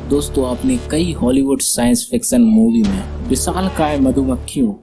दोस्तों आपने कई हॉलीवुड साइंस फिक्शन मूवी में विशालकाय मधुमक्खियों,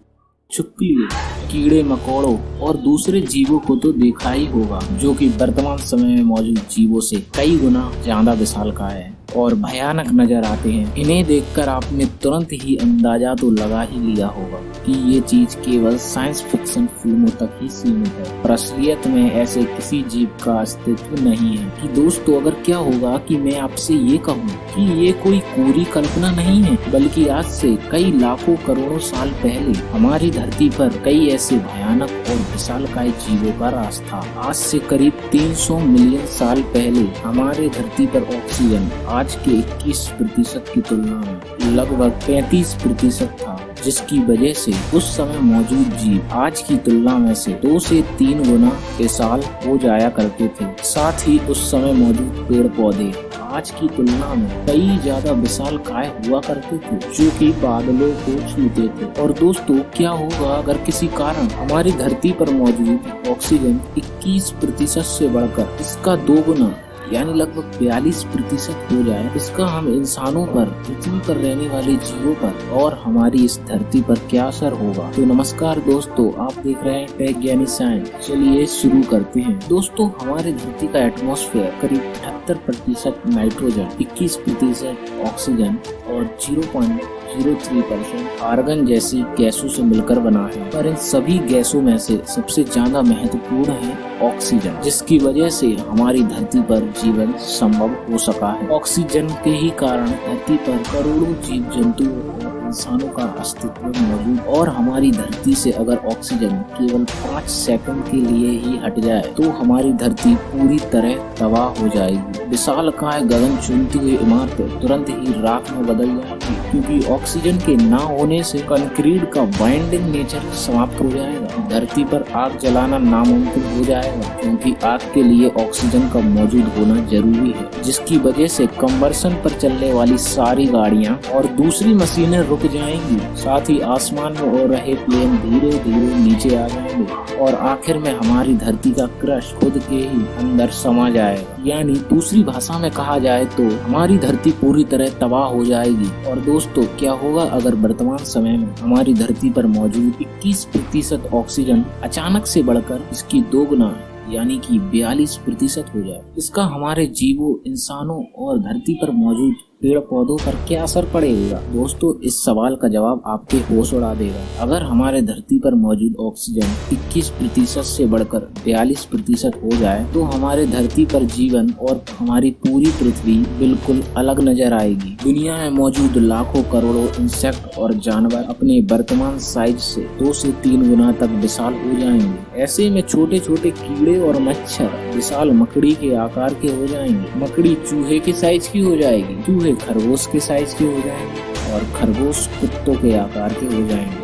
छिपकलियों, कीड़े मकोड़ों और दूसरे जीवों को तो देखा ही होगा, जो कि वर्तमान समय में मौजूद जीवों से कई गुना ज्यादा विशालकाय है और भयानक नजर आते हैं। इन्हें देखकर आपने तुरंत ही अंदाजा तो लगा ही लिया होगा कि ये चीज केवल साइंस फिक्शन फिल्मों तक ही सीमित है, पर असलियत में ऐसे किसी जीव का अस्तित्व नहीं है। कि दोस्तों अगर क्या होगा कि मैं आपसे ये कहूँ कि ये कोई कोरी कल्पना नहीं है, बल्कि आज से कई लाखों करोड़ों साल पहले हमारी धरती पर कई ऐसे भयानक और विशालकाय जीवों का राज था। आज से करीब 300 मिलियन साल पहले हमारे धरती पर ऑक्सीजन आज के 21% की तुलना में लगभग 35% था, जिसकी वजह से उस समय मौजूद जीव आज की तुलना में से 2 से 3 गुना विशाल हो जाया करते थे। साथ ही उस समय मौजूद पेड़ पौधे आज की तुलना में कई ज्यादा विशालकाय हुआ करते थे, जो कि बादलों को छूते थे। और दोस्तों क्या होगा अगर किसी कारण हमारी धरती पर मौजूद ऑक्सीजन 21% से बढ़कर इसका 2 गुना यानी लगभग 42% हो जाए। इसका हम इंसानों पर, पृथ्वी पर रहने वाले जीवों पर और हमारी इस धरती पर क्या असर होगा। तो नमस्कार दोस्तों, आप देख रहे हैं टेक ज्ञानी साइंस। चलिए शुरू करते हैं। दोस्तों हमारे धरती का एटमॉस्फेयर करीब 78% नाइट्रोजन, 21% ऑक्सीजन और 0.03% आर्गन जैसी गैसों से मिलकर बना है। पर इन सभी गैसों में से सबसे ज्यादा महत्वपूर्ण है ऑक्सीजन, जिसकी वजह से हमारी धरती पर जीवन संभव हो सका है। ऑक्सीजन के ही कारण धरती पर करोड़ों जीव जंतुओं और इंसानों का अस्तित्व मौजूद। और हमारी धरती से अगर ऑक्सीजन केवल 5 सेकंड के लिए ही हट जाए तो हमारी धरती पूरी तरह तबाह हो जाएगी। विशालकाय गगन चुनती हुई इमारतें तुरंत ही राख में बदल जाएगी, क्योंकि ऑक्सीजन के ना होने से कंक्रीट का बाइंडिंग नेचर समाप्त हो जाएगा। धरती पर आग जलाना नामुमकिन हो जाएगा, क्योंकि आग के लिए ऑक्सीजन का मौजूद होना जरूरी है, जिसकी वजह से कंबर्सन पर चलने वाली सारी गाड़ियां और दूसरी मशीनें रुक जाएंगी। साथ ही आसमान में उड़ रहे प्लेन धीरे धीरे नीचे आ जाएंगे और आखिर में हमारी धरती का क्रश खुद के ही अंदर समा जाएगा। यानी दूसरी भाषा में कहा जाए तो हमारी धरती पूरी तरह तबाह हो जाएगी। और दोस्तों क्या होगा अगर वर्तमान समय में हमारी धरती पर मौजूद 21% ऑक्सीजन अचानक से बढ़कर इसकी 2 गुना यानी कि 42% हो जाए। इसका हमारे जीवों, इंसानों और धरती पर मौजूद पेड़ पौधों पर क्या असर पड़ेगा। दोस्तों इस सवाल का जवाब आपके होश उड़ा देगा। अगर हमारे धरती पर मौजूद ऑक्सीजन 21% से बढ़कर 42% हो जाए तो हमारे धरती पर जीवन और हमारी पूरी पृथ्वी बिल्कुल अलग नजर आएगी। दुनिया में मौजूद लाखों करोड़ों इंसेक्ट और जानवर अपने वर्तमान साइज से 2 से 3 गुना तक विशाल हो जाएंगे। ऐसे में छोटे छोटे कीड़े और मच्छर विशाल मकड़ी के आकार के हो जाएंगे। मकड़ी चूहे के साइज की हो जाएगी, चूहे खरगोश के साइज के हो जाएंगे और खरगोश कुत्तों के आकार के हो जाएंगे।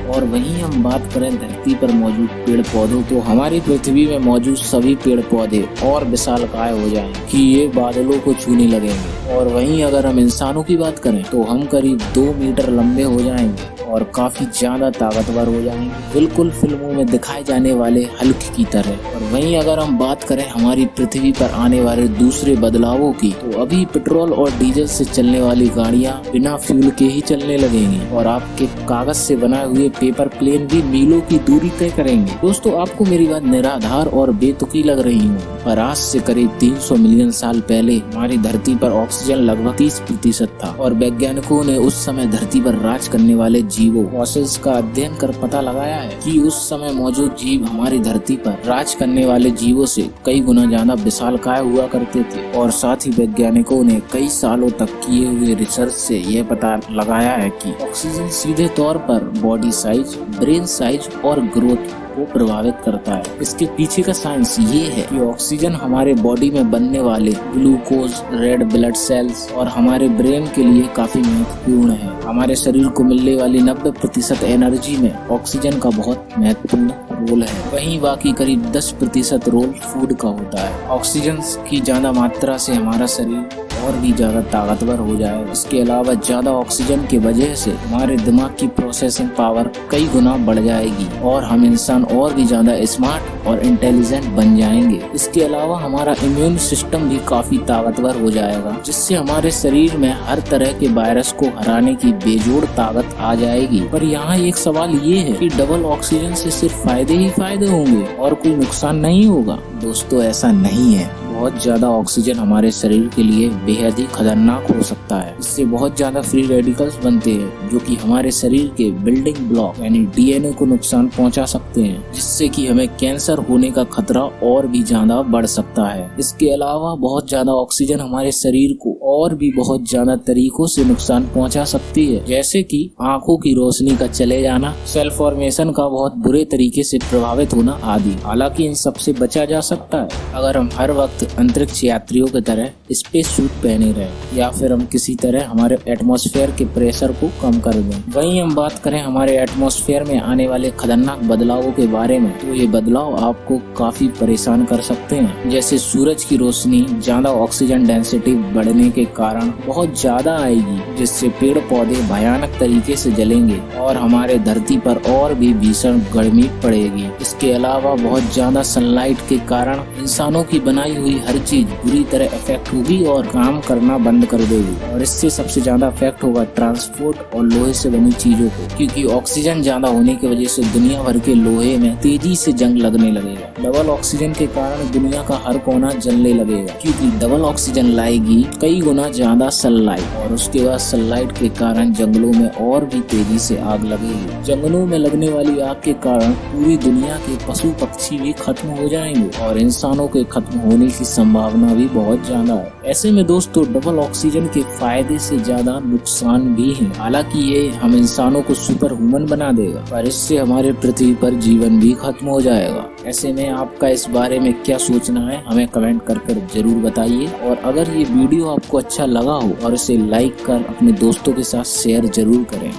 और वहीं हम बात करें धरती पर मौजूद पेड़ पौधों, तो हमारी पृथ्वी में मौजूद सभी पेड़ पौधे और विशालकाय हो जाएंगे कि ये बादलों को छूने लगेंगे। और वहीं अगर हम इंसानों की बात करें तो हम करीब 2 मीटर लंबे हो जाएंगे और काफी ज्यादा ताकतवर हो जाएंगे, बिल्कुल फिल्मों में दिखाए जाने वाले हल्क की तरह। और वहीं अगर हम बात करें हमारी पृथ्वी पर आने वाले दूसरे बदलावों की, तो अभी पेट्रोल और डीजल से चलने वाली गाड़ियां बिना फ्यूल के ही चलने लगेंगी और आपके कागज से बनाए हुए पेपर प्लेन भी मीलों की दूरी तय करेंगे। दोस्तों आपको मेरी बात निराधार और बेतुकी लग रही हो, पर आज से करीब 300 मिलियन साल पहले हमारी धरती पर ऑक्सीजन लगभग 30% था और वैज्ञानिकों ने उस समय धरती पर राज करने वाले जीवों, फॉसिल्स का अध्ययन कर पता लगाया है कि उस समय मौजूद जीव हमारी धरती पर राज करने वाले जीवों से कई गुना ज्यादा विशालकाय हुआ करते थे। और साथ ही वैज्ञानिकों ने कई सालों तक किए हुए रिसर्च से यह पता लगाया है कि ऑक्सीजन सीधे तौर पर बॉडी साइज, ब्रेन साइज और ग्रोथ को प्रभावित करता है। इसके पीछे का साइंस ये है कि ऑक्सीजन हमारे बॉडी में बनने वाले ग्लूकोज, रेड ब्लड सेल्स और हमारे ब्रेन के लिए काफी महत्वपूर्ण है। हमारे शरीर को मिलने वाली 90% एनर्जी में ऑक्सीजन का बहुत महत्वपूर्ण रोल है। वहीं बाकी करीब 10% रोल फूड का होता है। ऑक्सीजन की ज्यादा मात्रा से हमारा शरीर और भी ज्यादा ताकतवर हो जाएगा। इसके अलावा ज्यादा ऑक्सीजन की वजह से हमारे दिमाग की प्रोसेसिंग पावर कई गुना बढ़ जाएगी और हम इंसान और भी ज्यादा स्मार्ट और इंटेलिजेंट बन जाएंगे। इसके अलावा हमारा इम्यून सिस्टम भी काफी ताकतवर हो जाएगा, जिससे हमारे शरीर में हर तरह के वायरस को हराने की बेजोड़ ताकत आ जाएगी। पर यहाँ एक सवाल ये है कि डबल ऑक्सीजन से सिर्फ फायदे ही फायदे होंगे और कोई नुकसान नहीं होगा। दोस्तों, ऐसा नहीं है। बहुत ज्यादा ऑक्सीजन हमारे शरीर के लिए बेहद ही खतरनाक हो सकता है। इससे बहुत ज्यादा फ्री रेडिकल्स बनते हैं जो कि हमारे शरीर के बिल्डिंग ब्लॉक यानी डीएनए को नुकसान पहुंचा सकते हैं, जिससे कि हमें कैंसर होने का खतरा और भी ज्यादा बढ़ सकता है। इसके अलावा बहुत ज्यादा ऑक्सीजन हमारे शरीर को और भी बहुत ज्यादा तरीकों से नुकसान पहुंचा सकती है, जैसे कि आंखों की रोशनी का चले जाना, सेल फॉर्मेशन का बहुत बुरे तरीके से प्रभावित होना आदि। हालांकि इन सब से बचा जा सकता है अगर हम हर वक्त अंतरिक्ष यात्रियों की तरह स्पेस सूट पहने रहे या फिर हम किसी तरह हमारे एटमॉस्फेयर के प्रेशर को कम कर दें। वहीं हम बात करें हमारे एटमॉस्फेयर में आने वाले खतरनाक बदलावों के बारे में, तो ये बदलाव आपको काफी परेशान कर सकते हैं। जैसे सूरज की रोशनी ज्यादा ऑक्सीजन डेंसिटी बढ़ने के कारण बहुत ज्यादा आएगी, जिससे पेड़ पौधे भयानक तरीके से जलेंगे और हमारे धरती पर और भी भीषण गर्मी पड़ेगी। इसके अलावा बहुत ज्यादा सनलाइट के कारण इंसानों की बनाई हुई हर चीज बुरी तरह इफेक्ट होगी और काम करना बंद कर देगी। और इससे सबसे ज्यादा इफेक्ट होगा ट्रांसपोर्ट और लोहे से बनी चीजों को, क्योंकि ऑक्सीजन ज्यादा होने की वजह से दुनिया भर के लोहे में तेजी से जंग लगने लगेगा। डबल ऑक्सीजन के कारण दुनिया का हर कोना जलने लगेगा, क्योंकि डबल ऑक्सीजन लाएगी कई गुना ज्यादा सनलाइट, और उसके बाद सनलाइट के कारण जंगलों में और भी तेजी से आग लगेगी। जंगलों में लगने वाली आग के कारण पूरी दुनिया के पशु पक्षी भी खत्म हो जाएंगे और इंसानों के खत्म होने की संभावना भी बहुत ज्यादा है। ऐसे में दोस्तों, डबल ऑक्सीजन के फायदे से ज्यादा नुकसान भी हैं। हालांकि ये हम इंसानों को सुपर ह्यूमन बना देगा, पर इससे हमारे पृथ्वी पर जीवन भी खत्म हो जाएगा। ऐसे में आपका इस बारे में क्या सोचना है, हमें कमेंट कर जरूर बताइए। और अगर ये वीडियो आपको अच्छा लगा हो और इसे लाइक कर अपने दोस्तों के साथ शेयर जरूर करें।